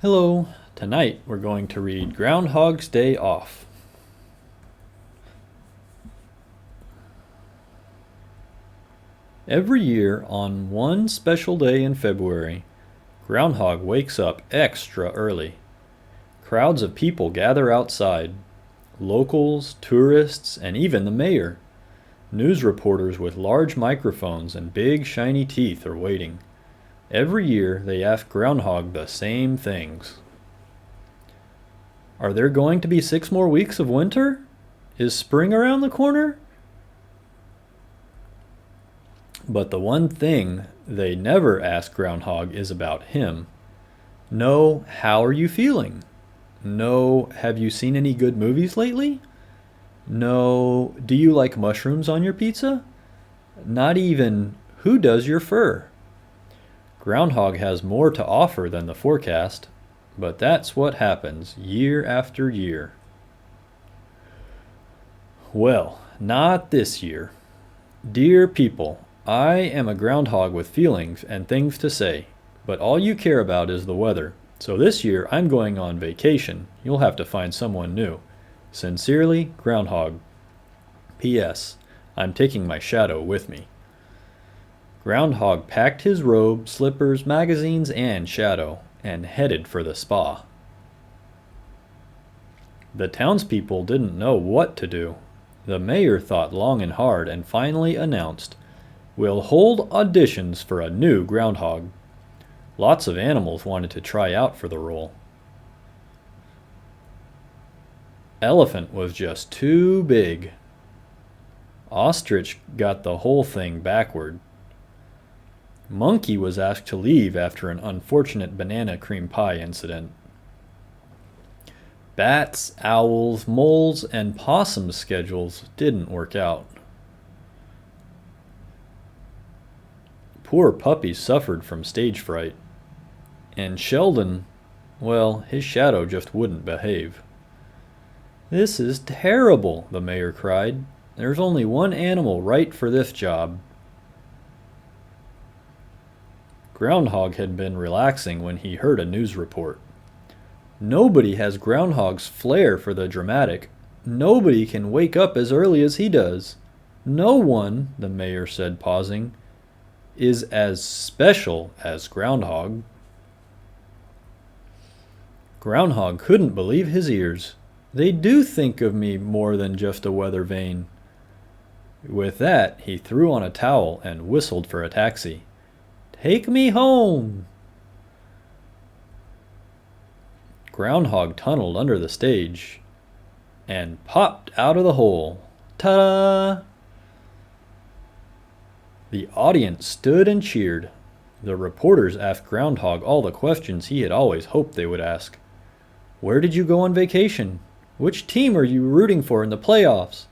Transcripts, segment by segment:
Hello, tonight we're going to read Groundhog's Day Off. Every year on one special day in February, Groundhog wakes up extra early. Crowds of people gather outside. Locals, tourists, and even the mayor. News reporters with large microphones and big shiny teeth are waiting. Every year they ask Groundhog the same things. Are there going to be 6 more weeks of winter? Is spring around the corner? But the one thing they never ask Groundhog is about him. No, how are you feeling? No, have you seen any good movies lately? No, do you like mushrooms on your pizza? Not even, who does your fur? Groundhog has more to offer than the forecast, but that's what happens year after year. Well, not this year. Dear people, I am a groundhog with feelings and things to say, but all you care about is the weather. So this year I'm going on vacation. You'll have to find someone new. Sincerely, Groundhog. P.S. I'm taking my shadow with me. Groundhog packed his robe, slippers, magazines, and shadow, and headed for the spa. The townspeople didn't know what to do. The mayor thought long and hard and finally announced, "We'll hold auditions for a new groundhog." Lots of animals wanted to try out for the role. Elephant was just too big. Ostrich got the whole thing backward. Monkey was asked to leave after an unfortunate banana cream pie incident. Bats, owls, moles, and possums' schedules didn't work out. Poor Puppy suffered from stage fright. And Sheldon, well, his shadow just wouldn't behave. "This is terrible," the mayor cried. "There's only one animal right for this job." Groundhog had been relaxing when he heard a news report. Nobody has Groundhog's flair for the dramatic. Nobody can wake up as early as he does. No one, the mayor said, pausing, is as special as Groundhog. Groundhog couldn't believe his ears. "They do think of me more than just a weather vane." With that, he threw on a towel and whistled for a taxi. "Take me home!" Groundhog tunneled under the stage and popped out of the hole. Ta-da! The audience stood and cheered. The reporters asked Groundhog all the questions he had always hoped they would ask. Where did you go on vacation? Which team are you rooting for in the playoffs?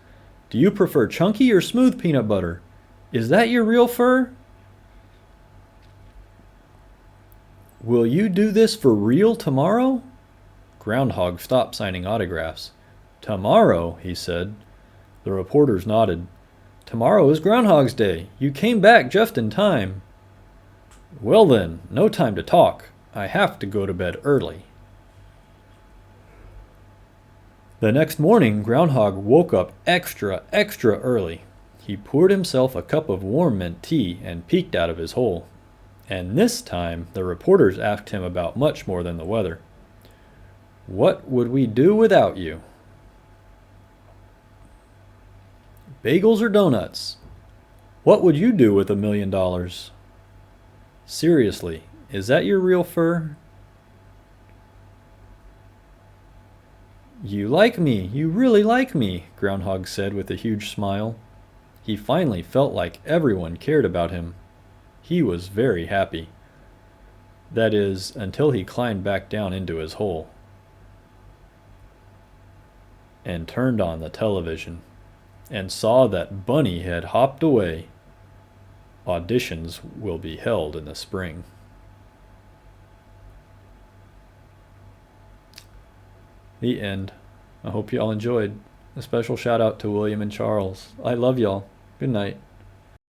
Do you prefer chunky or smooth peanut butter? Is that your real fur? Will you do this for real tomorrow? Groundhog stopped signing autographs. Tomorrow, he said. The reporters nodded. Tomorrow is Groundhog's Day. You came back just in time. Well then, no time to talk. I have to go to bed early. The next morning, Groundhog woke up extra early. He poured himself a cup of warm mint tea and peeked out of his hole. And this time, the reporters asked him about much more than the weather. What would we do without you? Bagels or donuts? What would you do with $1 million? Seriously, is that your real fur? You like me, you really like me, Groundhog said with a huge smile. He finally felt like everyone cared about him. He was very happy. That is, until he climbed back down into his hole and turned on the television and saw that Bunny had hopped away. Auditions will be held in the spring. The end. I hope you all enjoyed. A special shout out to William and Charles. I love y'all. Good night.